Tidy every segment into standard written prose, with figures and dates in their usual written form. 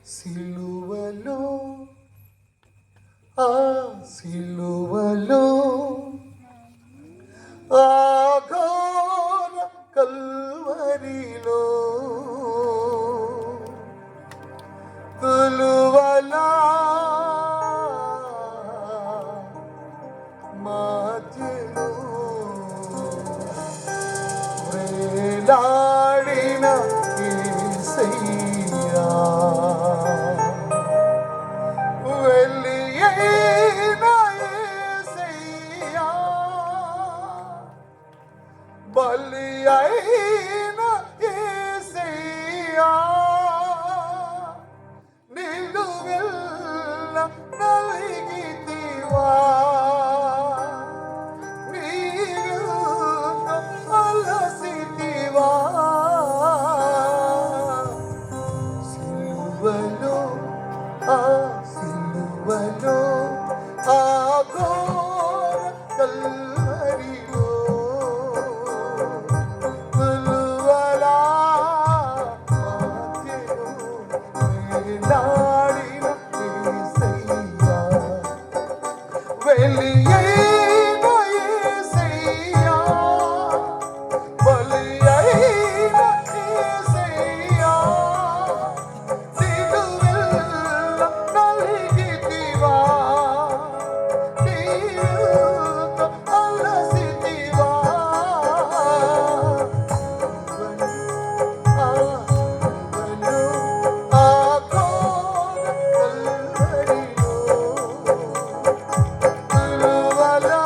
సిలువలో ఆ సిలువలో ఆ ఘోర కల్వరిలో కొలువలా మధ్యలో వేలాడిన యేసయ్యా వెలియైన యేసయ్యా బలి అయిన యేసయ్యా నిలువెల్ల నలిగితివా నీవు అలసితివా సిలువలో ఆ సిలువలో ఆ ఘోర కల్వరిలో కొలువలా మధ్యలో వేలాడిన యేసయ్యా వెలియైన యేసయ్యా బలి అయిన యేసయ్యా నిలువెల్ల నలిగితివా నీవుతో అలసితివా ఆ సిలువలో ఆ ఘోర కల్వరిలో కొలువలా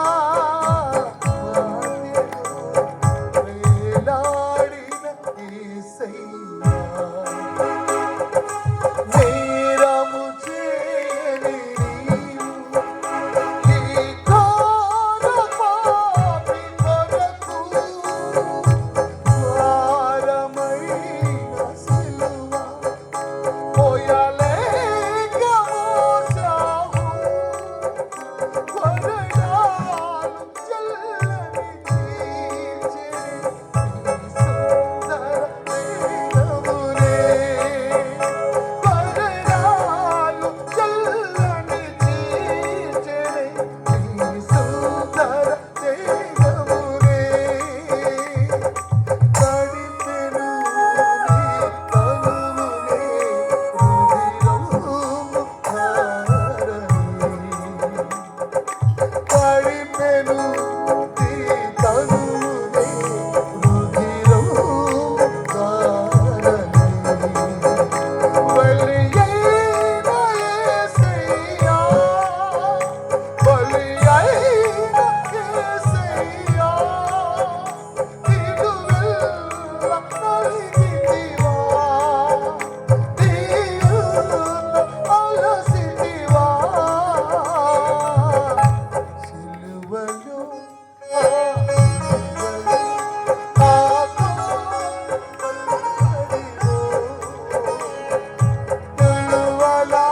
మధ్యలో వేలాడిన యేసయ్యా నేరము చేయని నీవు ఈ ఘోర పాపి కొరకు భారమైన సిలువ మోయలేక మోసావు కొరడాలు చల్లని తీర్చెని నీ సుందర దేహమునే కొరడాలు చల్లని తీర్చెని నీ సుందర దేహమునే తడిపెను నీ తనువునే రుధిరము ధారని పడిపెను నీ తనువునే రుధిరము ధారని వెలియైన యేసయ్యా బలి అయిన యేసయ్యా నిలువెల్ల నలిగితివా నీవుతో అలసితివా సిలువలో ఆ సిలువలో ఆ కల్వరిలో కొలువలా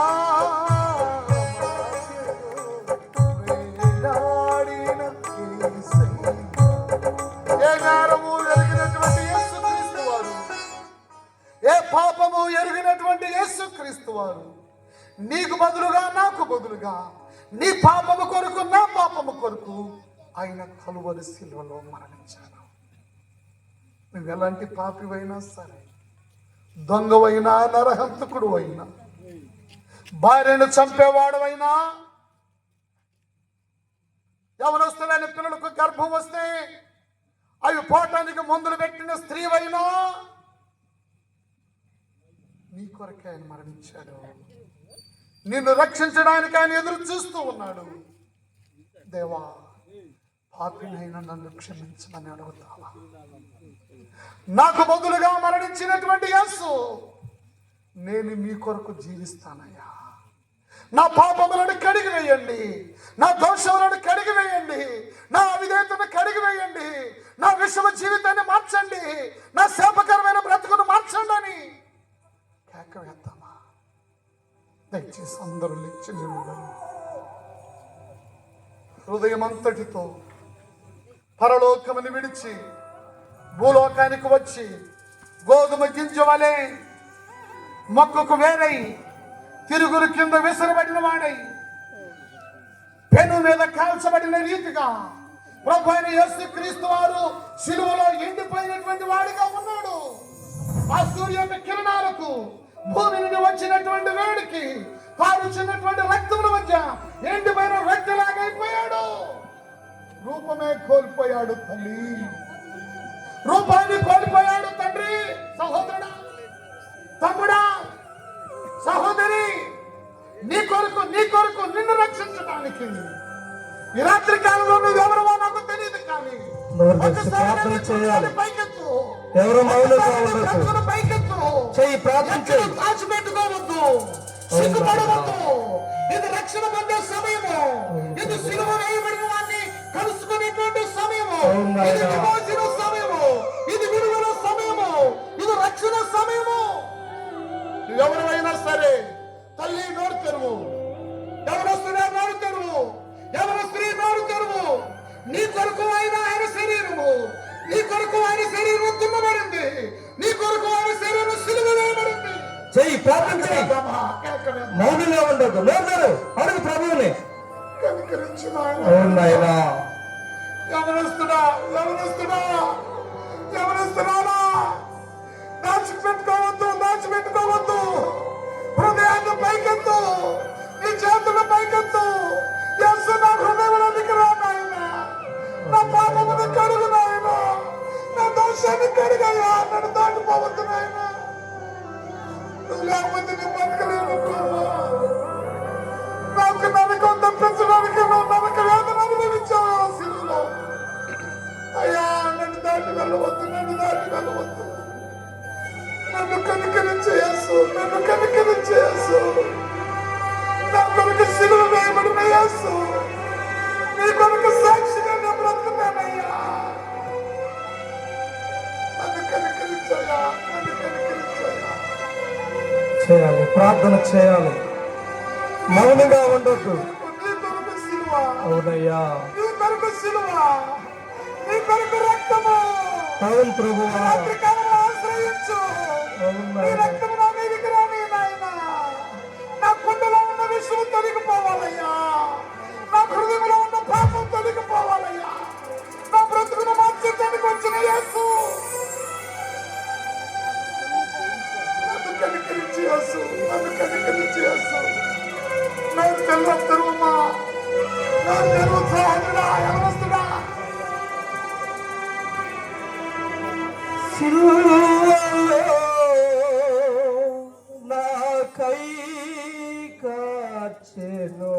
వేలాడిన యేసయ్యా ఏ నేరము ఎరిగినటువంటి యేసుక్రీస్తు వారు ఏ పాపము ఎరిగినటువంటి యేసుక్రీస్తు వారు నీకు బదులుగా నాకు బదులుగా నీ పాపము కొరకు నా పాపము కొరకు ఆయన కలువరి శిలువలో మరణించారు. నువ్వు ఎలాంటి పాపివైనా సరే, దొంగవైనా నరహంతకుడు అయినా భార్యను చంపేవాడవైనా యవనస్తులైన పిల్లలకు గర్భం వస్తే అవి పోవటానికి మందులు పెట్టిన స్త్రీవైనా నీ కొరకే ఆయన మరణించాడు. నిన్ను రక్షించడానికి ఆయన ఎదురు చూస్తూ ఉన్నాడు. దేవా, పాపినైనా నన్ను క్షమించమని అడుగుతావా? నాకు బదులుగా మరణించినటువంటి యేసు, నేను మీ కొరకు జీవిస్తానయ్యా. నా పాపములను కడిగి వేయండి, నా దోషములను కడిగి వేయండి, నా అవిధేయతను కడిగి వేయండి, నా విషమ జీవితాన్ని మార్చండి, నా శాపకరమైన బ్రతుకును మార్చండి అని కేక వేద్దామా? దయచేసి అందరూ లేచి నిలబడండి. హృదయం అంతటితో పరలోకముని విడిచి భూలోకానికి వచ్చి గోధుమ గింజ వలె మొక్కకు వేరై తిరుగుల కింద విసరబడిన వాడై పెను మీద కాల్చబడిన రీతిగా ప్రభు అయిన యేసుక్రీస్తు వారు శిలువలో ఎండిపోయినటువంటి వాడిగా ఉన్నాడు. ఆ సూర్య కిరణాలకు భూమి నుండి వచ్చినటువంటి వేడికి కారుచున్నటువంటి రక్తముల మధ్య ఎండిపోయిన వ్యక్తిలాగైపోయాడు. రూపమే కోల్పోయాడు తల్లి, రూపాన్ని కోల్పోయాడు తండ్రి. సహోదరుడా, తమ్ముడా, సహోదరి, నీ కొరకు నిన్ను రక్షించడానికి ఈ రాత్రి కాలంలో నువ్వు ఎవరో నాకు తెలియదు, కానీ పైకెత్తు, దాచిపెట్టుకోవద్దు, సిగ్గుపడవద్దు. ఇది రక్షణ పొందే సమయము, ఇది సిలువ వేయబడిన వాడిని కలుసుకునేటువంటి సమయము, ఇది విమోచన సమయము, ఇది విడుదల సమయము, ఇది రక్షణ సమయము. ఎవరైనా సరే తల్లి నోరు తెరువు, ఎవరొస్తున్నా నోరు తెరువు, ఎవరు స్త్రీ నోరు తెరువు. నీ కొరకు ఆయన శరీరము, నీ కొరకు ఆయన శరీరం తుమ్మబడింది, నీ కొరకు ఆయన శరీరం సిలువ వేయబడింది. చెయ్యి, ప్రార్థన చెయ్యి, మౌనంగా ఉండదు. నోరు అడుగు ప్రభువుని. ఎవరొస్తున్నా దాచిపెట్టుకోవద్దు. హృదయాన్ని పైకెత్తు, నీ చేతుల పైకెత్తు. యేసు, నా హృదయంలోనికి రా నాయనా, నా పాపమును కడుగు నాయనా, నా దోషాన్ని కడుగయ్యా, నన్ను దాటిపోవద్దు నాయనా. నువ్వు లేకపోతే నేను బతకలేను ప్రభు. నాకు నరకం తప్పించడానికి నువ్వు నరక వేదన అనుభవించావు శిలువలో. అయ్యా, నన్ను దాటి వెళ్ళవద్దు. నన్ను కనికరించే యేసు, నా కొరకు సిలువ వేయబడిన యేసు, నీ కొరకు సాక్షిగా నేను బ్రతుకుతానయ్యా. నన్ను కనికరించయ్యా. చేయాలి, ప్రార్థన చేయాలి, మౌనంగా ఉండొద్దు. నీ కొరకు సిలువ, అవునయ్యా, నీ కొరకు సిలువ, నీ కొరకు రక్తము. అవును ప్రభువా, ఆశ్రయించు. నీ రక్తము నా మీదకి రాని నాయనా. నా కుండలో ఉన్న విషయం తొలగిపోవాలయ్యా, నా హృదయంలో ఉన్న పాపం తొలగిపోవాలయ్యా. నా బ్రతుకును మార్చడానికి వచ్చిన యేసు, నన్ను కనికరించి యేసు. నాకు తెల్లమ్మా, నాకు తెలు సహోదరుడా, ఎవరొస్తున్నా నాకై కాచెను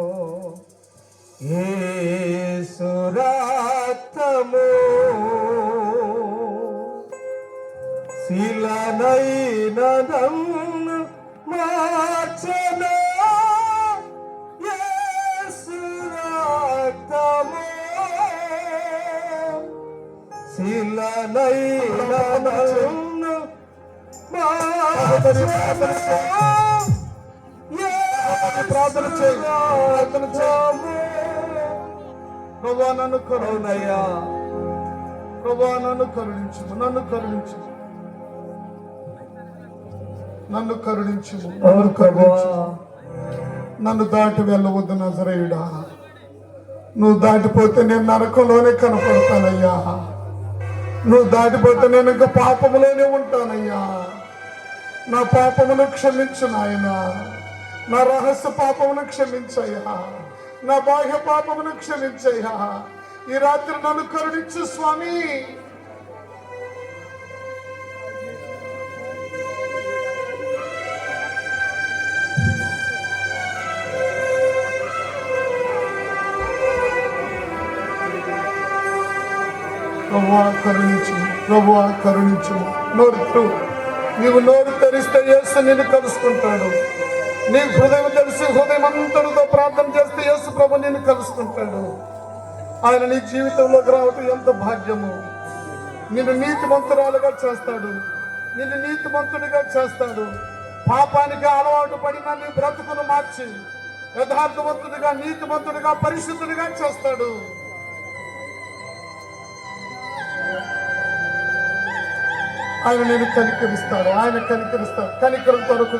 యేసు రక్తము, శిలనైన నన్ను మార్చెను యేసు రక్తము, శిలనైన నన్ను ప్రార్థన చేయి. ప్రభువా, నన్ను కరుణయ్యా. ప్రభువా, నన్ను కరుణించు. నన్ను దాటి వెళ్ళవద్దు నజరేయుడా. నువ్వు దాటిపోతే నేను నరకంలోనే కనపడతానయ్యా. నువ్వు దాటిపోతే నేను ఇంకా పాపములోనే ఉంటానయ్యా. నా పాపమును క్షమించు నాయనా. నా రహస్య పాపమును క్షమించయ్యా, నా బాహ్య పాపమును క్షమించయ్యా. ఈ రాత్రి నన్ను కరుణించు స్వామి. ప్రభువా కరుణించు. నీవు నోరు తెరిస్తే యేసు నిన్ను కలుసుకుంటాడు. నీ హృదయం తెలిసి హృదయం అంతటితో ప్రార్థన చేస్తే యేసు ప్రభు నిన్ను కలుసుకుంటాడు. ఆయన నీ జీవితంలోకి రావటం ఎంత భాగ్యము. నిన్ను నీతిమంతురాలుగా చేస్తాడు, నిన్ను నీతిమంతుడిగా చేస్తాడు. పాపానికి అలవాటు పడిన నీ బ్రతుకును మార్చి యథార్థవంతుడిగా, నీతిమంతుడిగా, పరిశుద్ధుడిగా చేస్తాడు. ఆయన నేను కనికరిస్తాడు. కనికరం కొరకు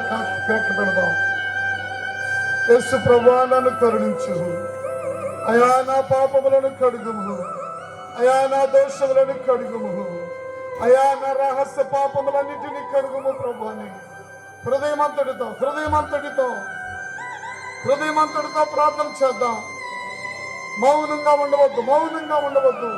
కేక పెడదాం. యేసు ప్రభువా నన్ను కరుణించు. అయా నా పాపములను కడుగుము, అయా నా దోషములను కడుగుము, అయా నా రహస్య పాపములన్నిటినీ కడుగుము ప్రభువాని. హృదయమంతటితో ప్రార్థన చేద్దాం. మౌనంగా ఉండవద్దు.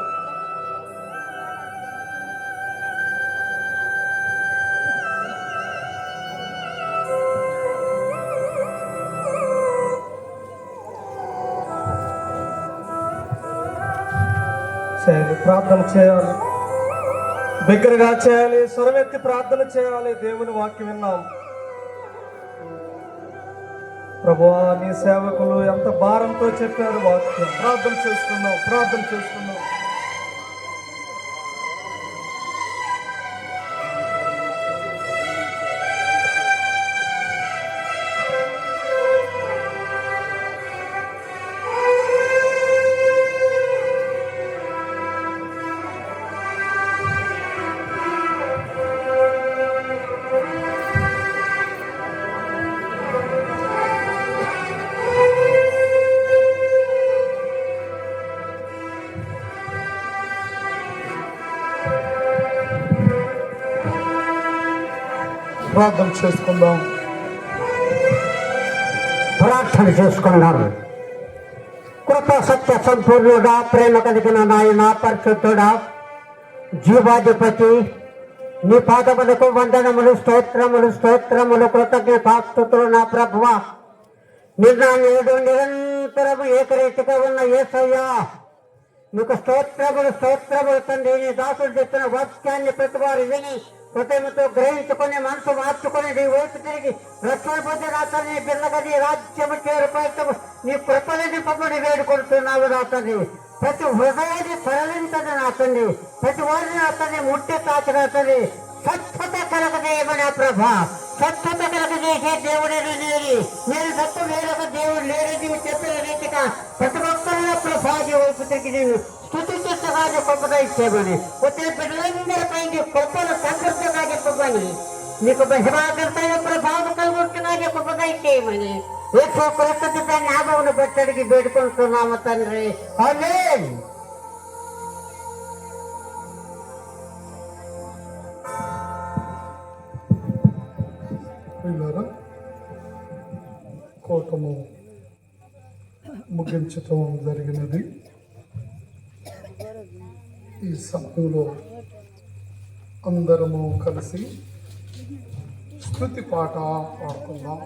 ప్రార్థన చేయాలి, బిగ్గరగా చేయాలి, స్వరమెత్తి ప్రార్థన చేయాలి. దేవుని వాక్యం విన్నాం. ప్రభువా నీ సేవకులు ఎంత భారంతో చెప్పారు వాక్యం. ప్రార్థన చేసుకుందాం. ప్రార్థన చేసుకుందాం. కృప సత్య సంపూర్ణుడా, ప్రేమ కలిగిన నాయన, పరిశుద్ధుడా, జీవాధిపతి, నీ పాదములకు వందనములు, స్తోత్రములు, కృతజ్ఞతాస్తుతులు నా ప్రభువ. నిన్న నేడు నిరంతరము ఏకరీతిగా ఉన్న యేసయ్యా, నీకు స్తోత్రములు తండ్రి. నీ దాసుడు చెప్పిన వాక్యాన్ని ప్రతి వారు విని హృదయంతో గ్రహించుకుని మనసు మార్చుకుని నీ వైపు తిరిగి రక్షణ పొందిన నీ బిల్లగా నీ రాజ్యము చేరుపరచము నీ కృపలని పమ్మని వేడుకుంటున్నావు నా తండ్రి. ప్రతి హృదయాన్ని తరలించదు నా తండ్రి. ప్రతి వారిని నా తండ్రి ముట్టి తాచగా తండ్రి. స్వచ్ఛత కలగజేయమని ప్రభా, స్వచ్ఛత కలగజేసే దేవుడిని నేను తప్ప వేరొక దేవుడు లేని నీవు చెప్పిన రీతిగా ప్రతి ఒక్కరిలో ప్రభావి వైపు తిరిగి నేను స్థుతిగా గొప్పగా ఇచ్చేమని, వచ్చిన బిడ్డలందరిపై నీ గొప్పలు సంతృప్తిగా చెప్పమని, నీకు మహిమాకర్తైన ప్రభావం కలుగుతున్నా గొప్పగా ఇచ్చేయమని ఎక్కువ కృతజ్ఞత నామమును బట్టడికి వేడుకుంటున్నాము తండ్రి. ఆమేన్. కోటము ముగించటం జరిగినది. ఈ సమయంలో అందరము కలిసి స్తుతి పాట పాడుకుందాం.